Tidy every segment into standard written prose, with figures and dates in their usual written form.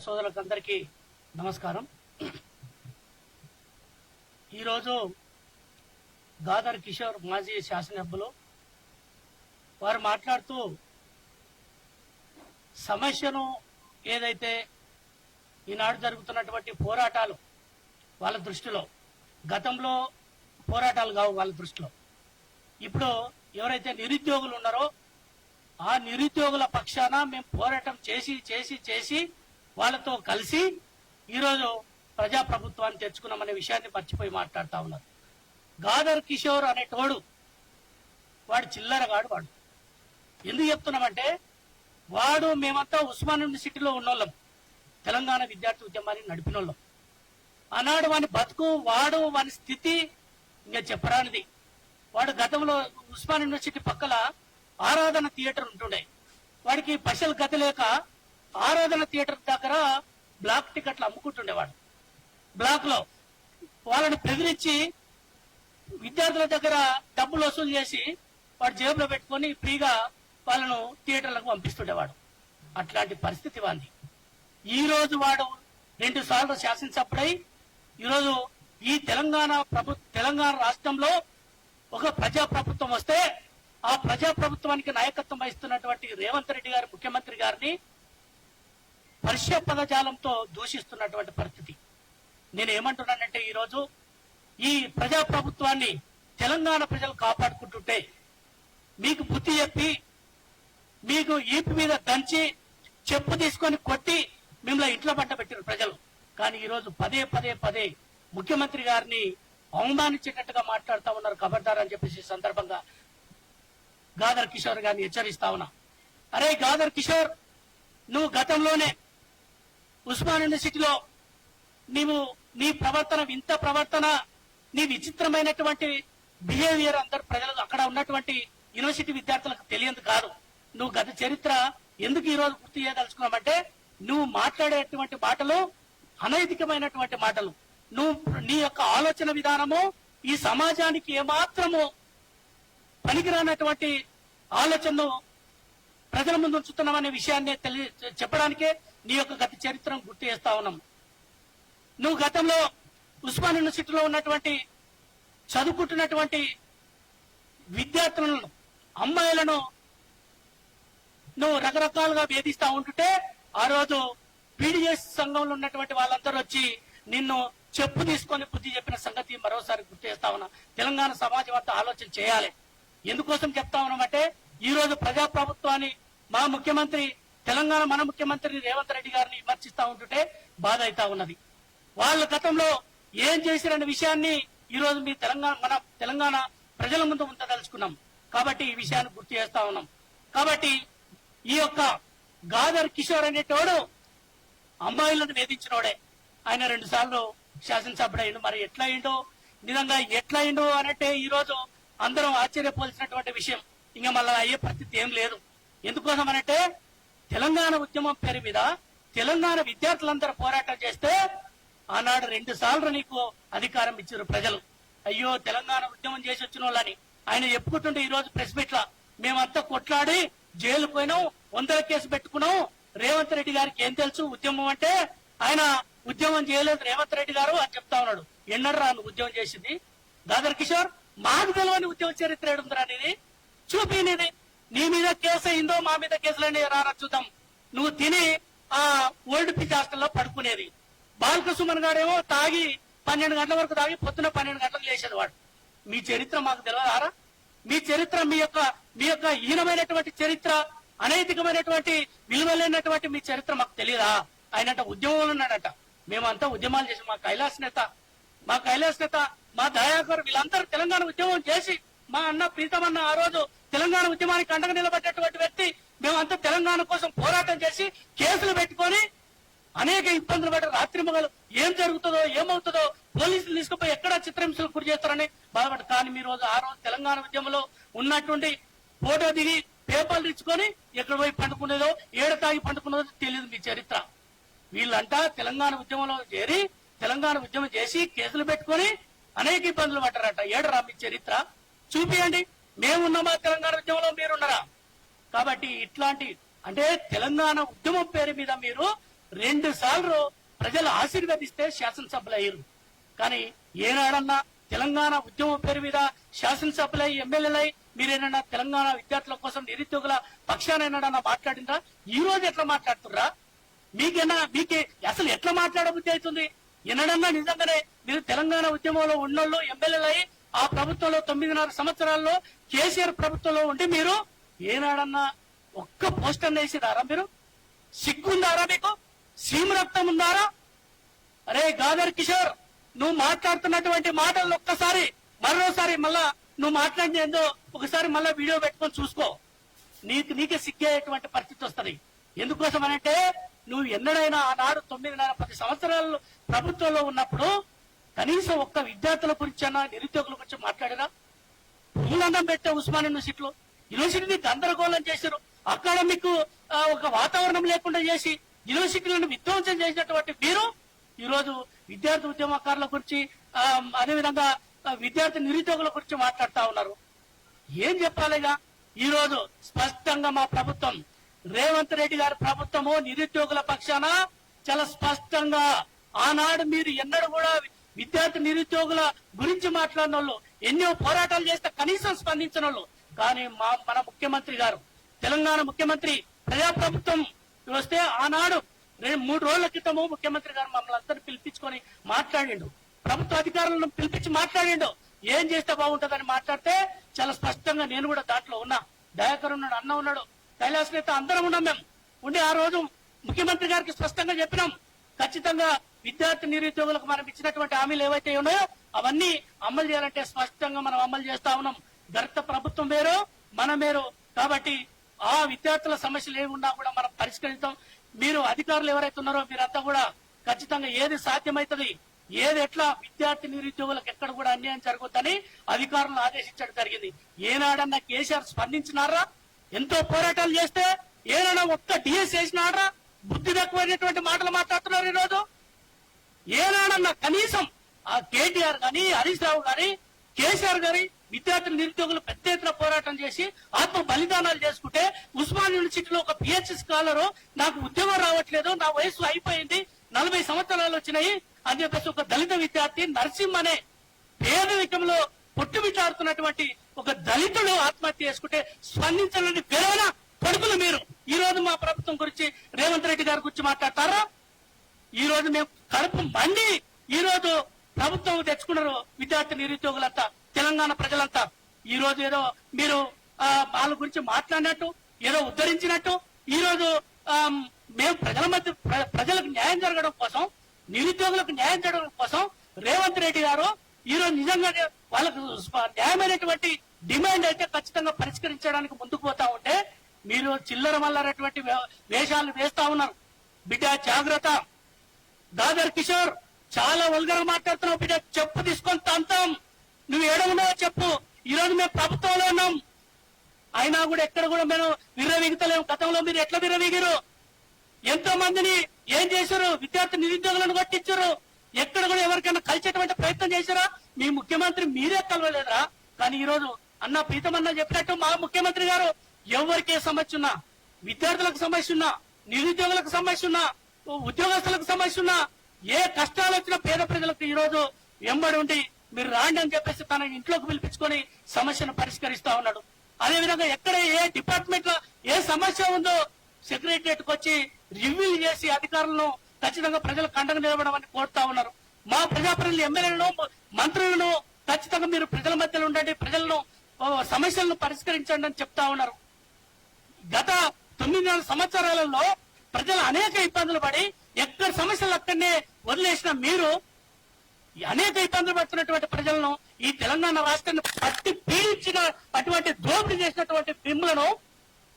సోదరులందరికీ నమస్కారం. ఈరోజు గాదర్ కిషోర్ మాజీ శాసనసభ్యులు వారు మాట్లాడుతూ సమస్యను ఏదైతే ఈనాడు జరుగుతున్నటువంటి పోరాటాలు వాళ్ళ దృష్టిలో గతంలో పోరాటాలు కావు, వాళ్ళ దృష్టిలో ఇప్పుడు ఎవరైతే నిరుద్యోగులు ఉన్నారో ఆ నిరుద్యోగుల పక్షాన మేము పోరాటం చేసి చేసి చేసి వాళ్ళతో కలిసి ఈరోజు ప్రజాప్రభుత్వాన్ని తెచ్చుకున్నామనే విషయాన్ని మర్చిపోయి మాట్లాడుతూ ఉన్నారు. గాదర్ కిషోర్ అనేటోడు వాడు చిల్లరగాడు. వాడు ఎందుకు చెప్తున్నామంటే వాడు మేమంతా ఉస్మాన్ యూనివర్సిటీలో ఉన్నోళ్ళం, తెలంగాణ విద్యార్థి ఉద్యమాన్ని నడిపిన వాళ్ళం. ఆనాడు వాని బతుకు వాడు వాని స్థితి ఇంకా చెప్పరానిది. వాడు గతంలో ఉస్మాన్ యూనివర్సిటీ పక్కల ఆరాధన థియేటర్ ఉంటుండే. వాడికి పైసలు గతి లేక ఆరాధన థియేటర్ దగ్గర బ్లాక్ టికెట్లు అమ్ముకుంటుండేవాడు. బ్లాక్ లో వాళ్ళని బెదిరించి విద్యార్థుల దగ్గర డబ్బులు వసూలు చేసి వాడు జేబులో పెట్టుకొని ఫ్రీగా వాళ్ళను థియేటర్లకు పంపిస్తుండేవాడు. అట్లాంటి పరిస్థితి వాంది. ఈ రోజు వాడు 2 సార్లు శాసనసభ్యుడై ఈరోజు ఈ తెలంగాణ రాష్ట్రంలో ఒక ప్రజాప్రభుత్వం వస్తే ఆ ప్రజాప్రభుత్వానికి నాయకత్వం వహిస్తున్నటువంటి రేవంత్ రెడ్డి గారు ముఖ్యమంత్రి గారిని పరిచయ పదజాలంతో దూషిస్తున్నటువంటి పరిస్థితి. నేను ఏమంటున్నానంటే ఈరోజు ఈ ప్రజాప్రభుత్వాన్ని తెలంగాణ ప్రజలు కాపాడుకుంటుంటే మీకు బుద్ధి చెప్పి మీకు ఈపు మీద దంచి చెప్పు తీసుకొని కొట్టి మిమ్మల్ని ఇంట్లో పంట పెట్టిన ప్రజలు. కానీ ఈరోజు పదే పదే పదే ముఖ్యమంత్రి గారిని అవమానించేటట్టుగా మాట్లాడుతూ ఉన్నారు. ఖబర్దారని చెప్పేసి సందర్భంగా గాదర్ కిషోర్ గారిని హెచ్చరిస్తా ఉన్నా. అరే గాదర్ కిషోర్, నువ్వు గతంలోనే ఉస్మాన్ యూనివర్సిటీలో నీ ప్రవర్తన, వింత ప్రవర్తన, నీ విచిత్రమైనటువంటి బిహేవియర్ అందరు ప్రజలకు అక్కడ ఉన్నటువంటి యూనివర్సిటీ విద్యార్థులకు తెలియదు కాదు. నువ్వు గత చరిత్ర ఎందుకు ఈ రోజు గుర్తు చేయదలుచుకున్నామంటే నువ్వు మాట్లాడేటువంటి మాటలు అనైతికమైనటువంటి మాటలు. నీ యొక్క ఆలోచన విధానము ఈ సమాజానికి ఏమాత్రము పనికిరానటువంటి ఆలోచనను ప్రజల ముందు ఉంచుతున్నామనే విషయాన్ని చెప్పడానికే నీ యొక్క గత చరిత్రను గుర్తు చేస్తా ఉన్నాం. నువ్వు గతంలో ఉస్మాన్ యూనివర్సిటీలో ఉన్నటువంటి చదువుకుంటున్నటువంటి విద్యార్థులను, అమ్మాయిలను నువ్వు రకరకాలుగా వేధిస్తా ఉంటుంటే ఆ రోజు పీడిఎస్ సంఘంలో ఉన్నటువంటి వాళ్ళందరూ వచ్చి నిన్ను చెప్పు తీసుకొని బుద్ధి చెప్పిన సంగతి మరోసారి గుర్తు చేస్తా ఉన్నా. తెలంగాణ సమాజం అంతా ఆలోచన చేయాలి. ఎందుకోసం చెప్తా ఉన్నామంటే ఈ రోజు ప్రజాప్రభుత్వాన్ని మన ముఖ్యమంత్రి రేవంత్ రెడ్డి గారిని విమర్శిస్తా ఉంటుంటే బాధ అవుతా ఉన్నది. వాళ్ళ గతంలో ఏం చేశారనే విషయాన్ని ఈ రోజు మన తెలంగాణ ప్రజల ముందు ఉంచదలుచుకున్నాం. కాబట్టి ఈ విషయాన్ని గుర్తు చేస్తా ఉన్నాం. కాబట్టి ఈ యొక్క గాదర్ కిషోర్ అనేటోడు అమ్మాయిలను వేధించినోడే. ఆయన 2 సార్లు శాసనసభ్యుడైండు. మరి ఎట్లా అయిండో, నిజంగా ఎట్లా అయిండో అనంటే ఈ రోజు అందరం ఆశ్చర్యపోల్సినటువంటి విషయం. ఇంకా మళ్ళీ అయ్యే పరిస్థితి ఏం లేదు. ఎందుకోసం అనంటే తెలంగాణ ఉద్యమం పేరు మీద తెలంగాణ విద్యార్థులందరూ పోరాటం చేస్తే ఆనాడు 2 సార్లు నీకు అధికారం ఇచ్చారు ప్రజలు. అయ్యో తెలంగాణ ఉద్యమం చేసి వచ్చిన వాళ్ళని ఆయన చెప్పుకుంటుంటే ఈ రోజు ప్రెస్ మీట్ లా మేమంతా కొట్లాడి జైలు పోయినాం, 100 కేసు పెట్టుకున్నాం. రేవంత్ రెడ్డి గారికి ఏం తెలుసు ఉద్యమం అంటే? ఆయన ఉద్యమం చేయలేదు రేవంత్ రెడ్డి గారు అని చెప్తా ఉన్నాడు. ఎన్నడరా నువ్వు ఉద్యమం చేసింది? గాదర్ కిషోర్, మాకు తెలియని ఉద్యమ చరిత్ర ఏడుందిరా నీది? చూపినిది. నీ మీద కేసు అయిందో మా మీద కేసులని రారా చూద్దాం. నువ్వు తిని ఆ ఓల్డ్ పిచ్ హాస్టల్లో పడుకునేది. బాలక సుమన్ గారేమో తాగి 12 గంటల వరకు తాగి పొద్దున 12 గంటలకు లేచేది వాడు. మీ చరిత్ర మాకు తెలియదారా? మీ చరిత్ర, మీ యొక్క హీనమైనటువంటి చరిత్ర, అనైతికమైనటువంటి విలువలేనటువంటి మీ చరిత్ర మాకు తెలియదా? ఆయనంట ఉద్యమంలో ఉన్నాడట. మేమంతా ఉద్యమాలు చేసి మా కైలాస్ నేత, మా దయాకర్ వీళ్ళందరూ తెలంగాణ ఉద్యమం చేసి మా అన్న ప్రీతమన్న ఆ రోజు తెలంగాణ ఉద్యమానికి అండగా నిలబడ్డటువంటి వ్యక్తి. మేమంతా తెలంగాణ కోసం పోరాటం చేసి కేసులు పెట్టుకొని అనేక ఇబ్బందులు పడ్డ రాత్రి మగలు ఏం జరుగుతుందో ఏమవుతుందో పోలీసులు తీసుకుపోయి ఎక్కడ చిత్రహింసలు గురి చేస్తారని బాధపడ్డ. కానీ మీ రోజు ఆ రోజు తెలంగాణ ఉద్యమంలో ఉన్నటువంటి ఫోటో దిగి పేపర్లు ఇచ్చుకొని ఎక్కడ పోయి పండుకునేదో, ఏడ తాగి పండుకునేదో తెలియదు మీ చరిత్ర. వీళ్ళంటా తెలంగాణ ఉద్యమంలో చేరి తెలంగాణ ఉద్యమం చేసి కేసులు పెట్టుకొని అనేక ఇబ్బందులు పడ్డారట. ఏడరా మీ చరిత్ర? చూపియండి. మేమున్నామా తెలంగాణ ఉద్యమంలో, మీరున్నారా? కాబట్టి ఇట్లాంటి అంటే తెలంగాణ ఉద్యమం పేరు మీద మీరు 2 సార్లు ప్రజలు ఆశీర్వదిస్తే శాసనసభ్యులు అయ్యారు. కానీ ఏనాడన్నా తెలంగాణ ఉద్యమం పేరు మీద శాసనసభ్యులై ఎమ్మెల్యేలై మీరేనన్నా తెలంగాణ విద్యార్థుల కోసం నిరుద్యోగుల పక్షాన ఏనాడన్నా మాట్లాడిందా? ఈ రోజు ఎట్లా మాట్లాడుతుర్రా? మీకే అసలు ఎట్లా మాట్లాడబుద్ధి అవుతుంది? ఎన్నడన్నా నిజంగానే మీరు తెలంగాణ ఉద్యమంలో ఉన్నోళ్ళు ఎమ్మెల్యేలై ఆ ప్రభుత్వంలో 9.5 సంవత్సరాల్లో కేసీఆర్ ప్రభుత్వంలో ఉండి మీరు ఏనాడన్నా ఒక్క పోస్టర్ వేసిదారా? మీరు సిగ్గుందారా? మీకు సీమ రక్తం ఉందారా? అరే గాదర్ కిషోర్, నువ్వు మాట్లాడుతున్నటువంటి మాటలను ఒక్కసారి మరోసారి మళ్ళా నువ్వు మాట్లాడినేందో ఒకసారి మళ్ళా వీడియో పెట్టుకొని చూసుకో. నీకే సిగ్గేటువంటి పరిస్థితి వస్తుంది. ఎందుకోసం అనంటే నువ్వు ఎన్నడైనా ఆనాడు 9.5-10 సంవత్సరాలు ప్రభుత్వంలో ఉన్నప్పుడు కనీసం ఒక్క విద్యార్థుల గురించి అన్నా నిరుద్యోగుల గురించి మాట్లాడినా? పూలందం పెట్టే ఉస్మాన్ యూనివర్సిటీని గందరగోళం చేశారు. అకాడమిక్ ఒక వాతావరణం లేకుండా చేసి యూనివర్సిటీలను విధ్వంసం చేసినటువంటి మీరు ఈ రోజు విద్యార్థి ఉద్యమకారుల గురించి అదేవిధంగా విద్యార్థి నిరుద్యోగుల గురించి మాట్లాడుతా ఉన్నారు. ఏం చెప్పాలిగా? ఈ రోజు స్పష్టంగా మా ప్రభుత్వం రేవంత్ రెడ్డి గారి ప్రభుత్వము నిరుద్యోగుల పక్షాన చాలా స్పష్టంగా ఆనాడు మీరు ఎన్నడూ కూడా విద్యార్థి నిరుద్యోగుల గురించి మాట్లాడిన వాళ్ళు, ఎన్నో పోరాటాలు చేస్తే కనీసం స్పందించిన వాళ్ళు. కానీ మన ముఖ్యమంత్రి గారు, తెలంగాణ ముఖ్యమంత్రి, ప్రజాప్రభుత్వం వస్తే ఆనాడు 3 రోజుల క్రితము ముఖ్యమంత్రి గారు మమ్మల్ని అందరినీ పిలిపించుకొని మాట్లాడిండు. ప్రభుత్వ అధికారులను పిలిపించి మాట్లాడిండు. ఏం చేస్తే బాగుంటుందని మాట్లాడితే చాలా స్పష్టంగా నేను కూడా దాంట్లో ఉన్నా. దయాకర్ ఉన్నాడు, అన్న ఉన్నాడు, కైలాస్ నేత, అందరం ఉన్నాం. మేము ఉండి ఆ రోజు ముఖ్యమంత్రి గారికి స్పష్టంగా చెప్పినాం, ఖచ్చితంగా విద్యార్థి నిరుద్యోగులకు మనం ఇచ్చినటువంటి హామీలు ఏవైతే ఉన్నాయో అవన్నీ అమలు చేయాలంటే స్పష్టంగా మనం అమలు చేస్తా ఉన్నాం. గత ప్రభుత్వం వేరు, మనం వేరు. కాబట్టి ఆ విద్యార్థుల సమస్యలు ఏమున్నా కూడా మనం పరిష్కరిస్తాం. మీరు అధికారులు ఎవరైతే ఉన్నారో మీరంతా కూడా ఖచ్చితంగా ఏది సాధ్యమవుతుంది, ఏది ఎట్లా విద్యార్థి నిరుద్యోగులకు ఎక్కడ కూడా అన్యాయం జరగొద్దని అధికారులను ఆదేశించడం జరిగింది. ఏనాడన్నా కేసీఆర్ స్పందించినారా? ఎంతో పోరాటాలు చేస్తే ఏనాడన్నా ఒక్క డిఎస్ చేసినారా? బుద్ధి తక్కువైనటువంటి మాటలు మాట్లాడుతున్నారు ఈ రోజు. ఏనాడన్నా కనీసం ఆ కేటీఆర్ గాని, హరీష్ రావు గాని, కేసీఆర్ గారి విద్యార్థులు నిరుద్యోగులు పెద్ద ఎత్తున పోరాటం చేసి ఆత్మ బలిదానాలు చేసుకుంటే ఉస్మాన్ యూనివర్సిటీలో ఒక పిహెచ్డి స్కాలరు నాకు ఉద్యోగం రావట్లేదు, నా వయసు అయిపోయింది, 40 సంవత్సరాలు వచ్చినాయి అని చెప్పేసి ఒక దళిత విద్యార్థి నరసింహ అనే పేదరికంలో పొట్టుమిట్టాడుతున్నటువంటి ఒక దళితుడు ఆత్మహత్య చేసుకుంటే స్పందించాలని వేరేనా కొడుకులు మీరు ఈ రోజు మా ప్రభుత్వం గురించి, రేవంత్ రెడ్డి గారి గురించి మాట్లాడతారా? ఈ రోజు మేము కడుపు మండి ఈ రోజు ప్రభుత్వం తెచ్చుకున్నారు విద్యార్థి నిరుద్యోగులంతా, తెలంగాణ ప్రజలంతా. ఈ రోజు ఏదో మీరు వాళ్ళ గురించి మాట్లాడినట్టు, ఏదో ఉద్ధరించినట్టు ఈ రోజు మేము ప్రజల మధ్య ప్రజలకు న్యాయం జరగడం కోసం, నిరుద్యోగులకు న్యాయం జరగడం కోసం రేవంత్ రెడ్డి గారు ఈ రోజు నిజంగా వాళ్ళకు న్యాయమైనటువంటి డిమాండ్ అయితే ఖచ్చితంగా పరిష్కరించడానికి ముందుకు పోతా ఉంటే మీరు చిల్లర మల్లరటువంటి వేషాలు వేస్తా ఉన్నారు. బిడ్డ జాగ్రత్త. గాదర్ కిషోర్, చాలా వల్గర్ మాట్లాడుతున్నావు బిడ్డ. చెప్పు తీసుకొని తంతాం. నువ్వు ఏడవున్నావో చెప్పు. ఈ రోజు మేము ప్రభుత్వంలో ఉన్నాం, అయినా కూడా ఎక్కడ కూడా మేము విర్రవీగుతలేము. గతంలో మీరు ఎట్లా విర్రవీగారు? ఎంతో మందిని ఏం చేశారు? విద్యార్థి నిరుద్యోగులను కొట్టించారు. ఎక్కడ కూడా ఎవరికైనా కలిసేటువంటి ప్రయత్నం చేశారా? మీ ముఖ్యమంత్రి మీరే కలవలేదురా. కానీ ఈ రోజు అన్న ప్రీతమన్న చెప్పినట్టు మా ముఖ్యమంత్రి గారు ఎవరికే సమస్య ఉన్నా, విద్యార్థులకు సమస్య ఉన్నా, నిరుద్యోగులకు సమస్య ఉన్నా, ఉద్యోగస్తులకు సమస్య ఉన్నా, ఏ కష్టాలు వచ్చినా పేద ప్రజలకు ఈ రోజు వెంబడి ఉండి మీరు రాండి అని చెప్పేసి తన ఇంట్లోకి పిలిపించుకొని సమస్యను పరిష్కరిస్తా ఉన్నాడు. అదేవిధంగా ఎక్కడ ఏ డిపార్ట్మెంట్ లో ఏ సమస్య ఉందో సెక్రటరియట్ కు వచ్చి రివ్యూ చేసి అధికారులను ఖచ్చితంగా ప్రజలకు అండగా నిలబడమని కోరుతా ఉన్నారు. మా ప్రజాప్రతినిధులు, ఎమ్మెల్యేలను, మంత్రులను ఖచ్చితంగా మీరు ప్రజల మధ్యలో ఉండండి, ప్రజలను సమస్యలను పరిష్కరించండి అని చెప్తా ఉన్నారు. గత 9 సంవత్సరాలలో ప్రజలు అనేక ఇబ్బందులు పడి ఎక్కడ సమస్యలు అక్కడనే వదిలేసిన మీరు అనేక ఇబ్బందులు పడుతున్నటువంటి ప్రజలను, ఈ తెలంగాణ రాష్ట్రాన్ని పట్టి పీడించిన అటువంటి దోపిడీ చేసినటువంటి మిమ్మలను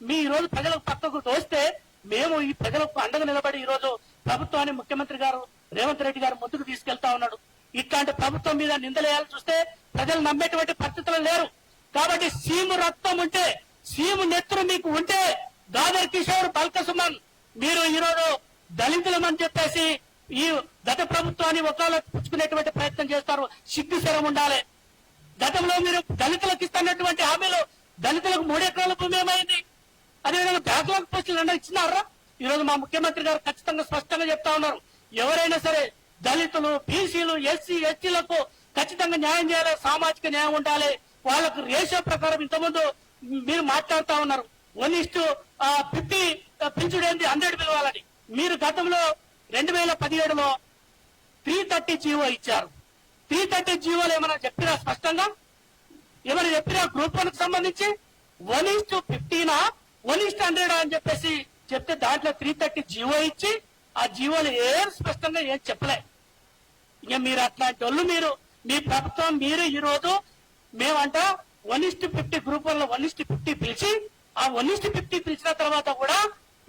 మీ ఈ రోజు ప్రజలకు పక్కకు తోస్తే మేము ఈ ప్రజలకు అండగా నిలబడి ఈ రోజు ప్రభుత్వాన్ని ముఖ్యమంత్రి గారు రేవంత్ రెడ్డి గారు ముందుకు తీసుకెళ్తా ఉన్నాడు. ఇట్లాంటి ప్రభుత్వం మీద నిందలేయాలని చూస్తే ప్రజలు నమ్మేటువంటి పరిస్థితులు లేరు. కాబట్టి సీము రక్తం ఉంటే, సీము నెత్తురు మీకు ఉంటే గాదర్ కిషోర్, బల్క సుమన్ మీరు ఈ రోజు దళితులమని చెప్పేసి ఈ గత ప్రభుత్వాన్ని ఒకవేళ పుచ్చుకునేటువంటి ప్రయత్నం చేస్తారు. సిగ్గు శరం ఉండాలి. గతంలో మీరు దళితులకు ఇస్తున్నటువంటి హామీలు, దళితులకు 3 ఎకరాల భూమి ఏమైంది? అదేవిధంగా బ్యాక్లాగ్ పోస్టులు అన్నా ఇచ్చినారా? ఈరోజు మా ముఖ్యమంత్రి గారు ఖచ్చితంగా స్పష్టంగా చెప్తా ఉన్నారు, ఎవరైనా సరే దళితులు, బీసీలు, ఎస్సీ, ఎస్టీలకు ఖచ్చితంగా న్యాయం చేయాలి, సామాజిక న్యాయం ఉండాలి. వాళ్ళకు రేషియో ప్రకారం ఇంతకుముందు మీరు మాట్లాడుతా ఉన్నారు 1:50 పెంచుడేంది 100 పిలవాలని. మీరు గతంలో 2017లో 330 జీవో ఇచ్చారు. 330 జీవోలు ఏమైనా చెప్పినా స్పష్టంగా ఏమైనా చెప్పినా గ్రూప్ 1 కు సంబంధించి 1:50 1:100 అని చెప్పేసి చెప్తే దాంట్లో 330 జీవో ఇచ్చి ఆ జీవోలు ఏం స్పష్టంగా ఏం చెప్పలే. ఇక మీరు అట్లాంటి వాళ్ళు మీరు మీ ప్రభుత్వం మీరు ఈ రోజు మేమంట 1:50 గ్రూప్ 1లో 1:50 పిలిచి ఆ 1:50 పిలిచిన తర్వాత కూడా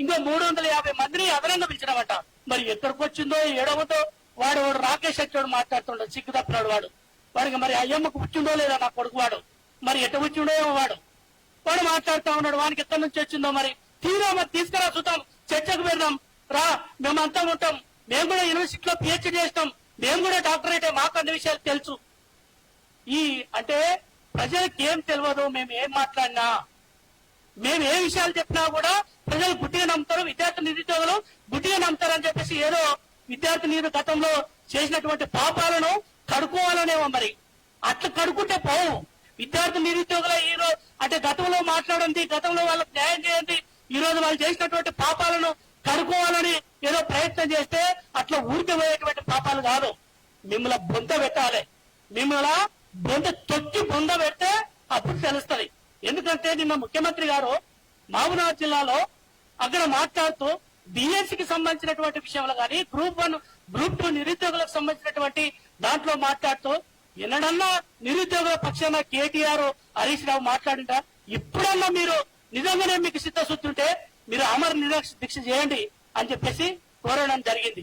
ఇంకో 350 మందిని అదనంగా పిలిచినామంట. మరి ఎక్కడికి వచ్చిందో ఏడవదో వాడు రాకేష్ వచ్చాడు మాట్లాడుతుండడు, సిగ్గు తప్పినాడు వాడికి మరి అయ్యమ్మకు వచ్చిందో లేదా నా కొడుకు వాడు మరి ఎట్ట వచ్చిండో వాడు మాట్లాడుతూ ఉన్నాడు. వానికి ఎక్కడి నుంచి వచ్చిందో మరి తీరా మరి తీసుకురా చూద్దాం, చర్చకు పెడదాం రా, మేమంతా ఉంటాం, మేము కూడా యూనివర్సిటీలో పిహెచ్డీ చేస్తాం, మేము కూడా డాక్టరేట్, మాకు అన్ని విషయాలు తెలుసు. ఈ అంటే ప్రజలకు ఏం తెలియదు, మేము ఏం మాట్లాడినా మేము ఏ విషయాలు చెప్పినా కూడా ప్రజలు గుడ్డిగా నమ్ముతారు, విద్యార్థి నిరుద్యోగులు గుడ్డిగా నమ్ముతారని చెప్పేసి ఏదో విద్యార్థి నీరు గతంలో చేసినటువంటి పాపాలను కడుక్కోవాలనేమో. మరి అట్లా కడుక్కుంటే పోవు. విద్యార్థి నిరుద్యోగుల ఈ రోజు అంటే గతంలో మాట్లాడండి, గతంలో వాళ్ళకి న్యాయం చేయండి, ఈ రోజు వాళ్ళు చేసినటువంటి పాపాలను కడుక్కోవాలని ఏదో ప్రయత్నం చేస్తే అట్లా ఊరికి పోయేటువంటి పాపాలు కాదు. మిమ్మల్ని బొంద పెట్టాలి, మిమ్మల్ని తొక్కి బొంద పెడితే అప్పుడు తెలుస్తుంది. ఎందుకంటే నిన్న ముఖ్యమంత్రి గారు మహబూబాబాద్ జిల్లాలో అక్కడ మాట్లాడుతూ బిఎస్సికి సంబంధించినటువంటి విషయంలో కానీ గ్రూప్ 1 గ్రూప్ 2 నిరుద్యోగులకు సంబంధించినటువంటి దాంట్లో మాట్లాడుతూ ఎన్నడన్నా నిరుద్యోగుల పక్షాన కేటీఆర్, హరీష్ రావు మాట్లాడిందా? ఇప్పుడన్నా మీరు నిజంగానే మీకు సిద్ధశుద్ధి ఉంటే మీరు అమర నిరాక్ష దీక్ష చేయండి అని చెప్పేసి కోరడం జరిగింది.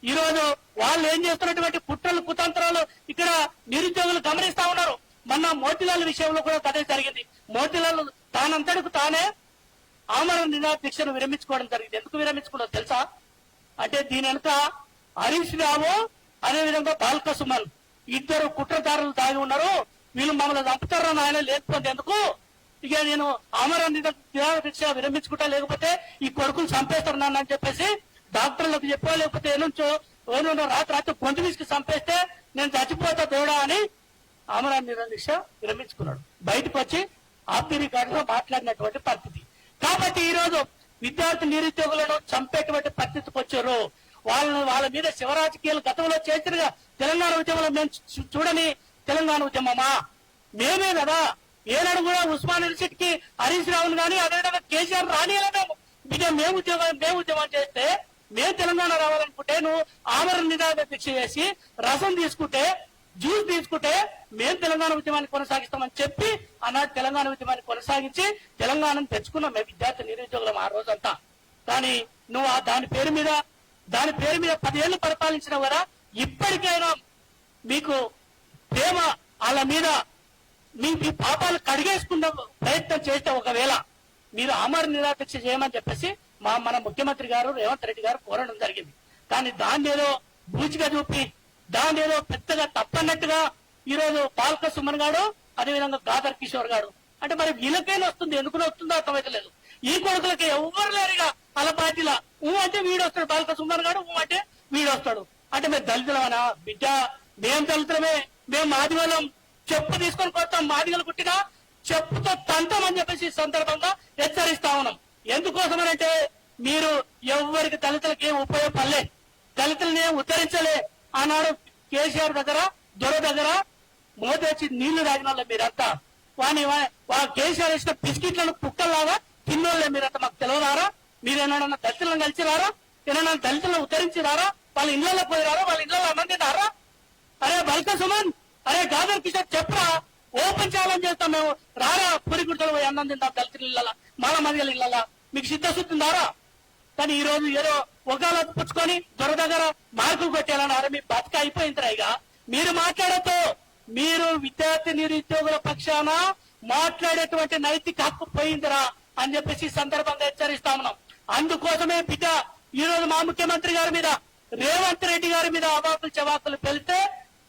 ఈ రోజు వాళ్ళు ఏం చేస్తున్నటువంటి కుట్రలు కుతంత్రాలు ఇక్కడ నిరుద్యోగులు గమనిస్తా ఉన్నారు. మొన్న మోతిలాల్ విషయంలో కూడా అదే జరిగింది. మోతిలాల్ తానంతటికి తానే ఆమరణ నిరాక్ష దీక్షను విరమించుకోవడం జరిగింది. ఎందుకు విరమించుకున్నదో తెలుసా? అంటే దీని వెనుక హరీష్ రావు అదేవిధంగా బాల్క సుమన్ ఇద్దరు కుట్రదారులు దాగి ఉన్నారు. వీళ్ళు మమ్మల్ని చంపుతారని ఆయన లేకపోతే ఎందుకు, ఇక నేను ఆమరణ నిరాక్ష దీక్ష విరమించుకుంటా, లేకపోతే ఈ కొడుకులు చంపేస్తారు నన్ను అని చెప్పేసి డాక్టర్లకు చెప్పో, లేకపోతే ఏనుంచో రాత్రి గొంతు తీసుకు చంపేస్తే నేను చచ్చిపోతా దేవుడా అని ఆమరణ నిరాక్ష దీక్ష విరమించుకున్నాడు. బయటకు వచ్చి ఆఫ్ రికార్డులో మాట్లాడినటువంటి పరిస్థితి. కాబట్టి ఈ రోజు విద్యార్థి నిరుద్యోగులను చంపేటువంటి పరిస్థితికి వచ్చారు. వాళ్ళ మీద శివరాజకీయాలు గతంలో చేసిన తెలంగాణ ఉద్యమంలో మేము చూడని తెలంగాణ ఉద్యమమా? మేమే కదా ఏనాడు కూడా ఉస్మాన్ యూనివర్సిటీకి హరీష్ రావును కానీ అదేవిధంగా కేసీఆర్ రానియలేము. ఇక మేము ఉద్యమం చేస్తే మేము తెలంగాణ రావాలనుకుంటే నువ్వు ఆమరణ నిరాక్ష దీక్ష చేసి రసం తీసుకుంటే, జ్యూస్ తీసుకుంటే మేము తెలంగాణ ఉద్యమాన్ని కొనసాగిస్తామని చెప్పి ఆనాడు తెలంగాణ ఉద్యమాన్ని కొనసాగించి తెలంగాణను తెచ్చుకున్నాం మేము విద్యార్థి నిరుద్యోగులం ఆ రోజంతా. కానీ నువ్వు దాని పేరు మీద 10 ఏళ్లు పరిపాలించిన వరా ఇప్పటికైనా మీకు ప్రేమ వాళ్ళ మీద మీ పాపాలు కడిగేసుకున్న ప్రయత్నం చేస్తే ఒకవేళ మీరు ఆమరణ నిరాక్ష చేయమని చెప్పేసి మన ముఖ్యమంత్రి గారు రేవంత్ రెడ్డి గారు కోరడం జరిగింది. కానీ దాన్ని ఏదో బూచిగా చూపి దాన్ని ఏదో పెద్దగా తప్పన్నట్టుగా ఈ రోజు బాల్క సుమన్ గారు అదేవిధంగా గాదర్ కిషోర్ గారు అంటే మరి వీళ్ళకైనా వస్తుంది, ఎందుకు వస్తుందో అర్థమైతలేదు. ఈ కొడుకులకి ఎవరు లేరుగా వాళ్ళ పార్టీలా అంటే వీడు వస్తాడు, బాల్క సుమన్ గారు అంటే వీడు వస్తాడు. అంటే మేము దళితులమనా? బిడ్డ మేము దళితులమే, మేము మాదిగలం, చెప్పు తీసుకొని కొడతాం, మాదిగలు పుట్టినా చెప్పుతో తంతామని చెప్పేసి ఈ సందర్భంగా హెచ్చరిస్తా ఉన్నాం. ఎందుకోసమనంటే మీరు ఎవరికి దళితులకి ఏం ఉపయోగపడలే, దళితులని ఏం ఉద్ధరించలే. ఆనాడు కేసీఆర్ దగ్గర దొర దగ్గర మోదీ వచ్చి నీళ్లు తాగిన వాళ్ళే మీరంతా. కేసీఆర్ వేసిన బిస్కెట్లను కుక్కల్లాగా తిన్నోళ్లే మీరంతా. మాకు తెలియదారా? మీరు ఏమన్నా దళితులను కలిసిరారా? ఏమన్నా దళితులను ఉద్ధరించిరారా? వాళ్ళ ఇళ్లలో పోయిరారా? వాళ్ళ ఇళ్లలో అన్నం తిన్నారా? అరే బాల్క సుమన్, అరే గాదర్ కిషోర్ చెప్పరా, ఓపెన్ ఛాలెంజ్ చేస్తాం మేము, రారా పురి గుర్తలు పోయి అన్నం తింటాం దళితుల ఇళ్ళ, మాల మదిగల ఇళ్ళ. మీకు సిద్ధశుద్ధిందారా? కానీ ఈ రోజు ఏదో ఒకళ్ళ పుచ్చుకొని దొర దగ్గర మార్కులు కొట్టేయాలన్నారు. మీ బతుక అయిపోయిందిరా. ఇక మీరు మాట్లాడతో మీరు విద్యార్థి నిరుద్యోగుల పక్షాన మాట్లాడేటువంటి నైతిక హక్కు పోయిందిరా అని చెప్పేసి సందర్భంగా హెచ్చరిస్తా ఉన్నాం. అందుకోసమే బిడ్డ ఈ రోజు మా ముఖ్యమంత్రి గారి మీద రేవంత్ రెడ్డి గారి మీద అవాకులు చవాకులు పెళ్తే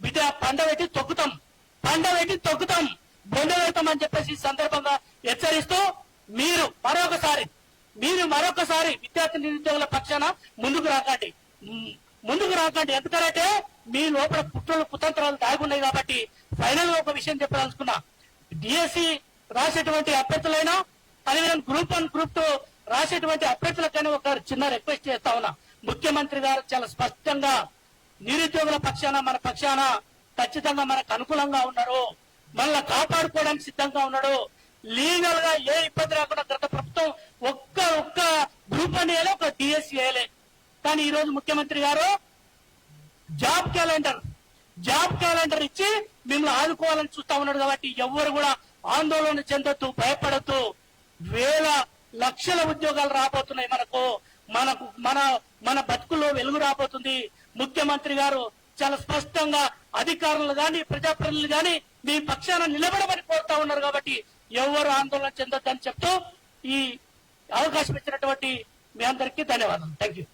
బిడ్డ పండబెట్టి తొక్కుతాం, బొండ పెడతాం అని చెప్పేసి సందర్భంగా హెచ్చరిస్తూ మీరు మరొకసారి మీరు మరొకసారి విద్యార్థి నిరుద్యోగుల పక్షాన ముందుకు రాకండి. ఎందుకంటే మీ లోపల కుతంత్రాలు దాగున్నాయి కాబట్టి ఫైనల్ గా ఒక విషయం చెప్పదలుచుకున్నా. డిఎస్సి రాసేటువంటి అభ్యర్థులైనా అదేవిధంగా గ్రూప్ 1 గ్రూప్ 2 రాసేటువంటి అభ్యర్థులకైనా ఒక చిన్న రిక్వెస్ట్ చేస్తా ఉన్నా. ముఖ్యమంత్రి గారు చాలా స్పష్టంగా నిరుద్యోగుల పక్షాన మన పక్షాన ఖచ్చితంగా మనకు అనుకూలంగా ఉన్నారు, మనల్ని కాపాడుకోవడానికి సిద్ధంగా ఉన్నాడు. లీగల్ గా ఏ ఇబ్బంది రాకుండా గత ప్రభుత్వం ఒక్క గ్రూప్ అని వేయలే, ఒక డిఎస్సి వేయలే. కానీ ఈ రోజు ముఖ్యమంత్రి గారు జాబ్ క్యాలెండర్ ఇచ్చి మిమ్మల్ని ఆదుకోవాలని చూస్తా ఉన్నాడు. కాబట్టి ఎవరు కూడా ఆందోళన చెందొద్దు, భయపడద్దు. వేల లక్షల ఉద్యోగాలు రాబోతున్నాయి. మన బతుకుల్లో వెలుగు రాబోతుంది. ముఖ్యమంత్రి గారు చాలా స్పష్టంగా అధికారులు గాని ప్రజాప్రతినిధులు గాని మీ పక్షాన నిలబడమని కోరుతా ఉన్నారు. కాబట్టి ఎవరు ఆందోళన చెందొద్దని చెప్తూ ఈ అవకాశం ఇచ్చినటువంటి మీ అందరికీ ధన్యవాదాలు. Thank you.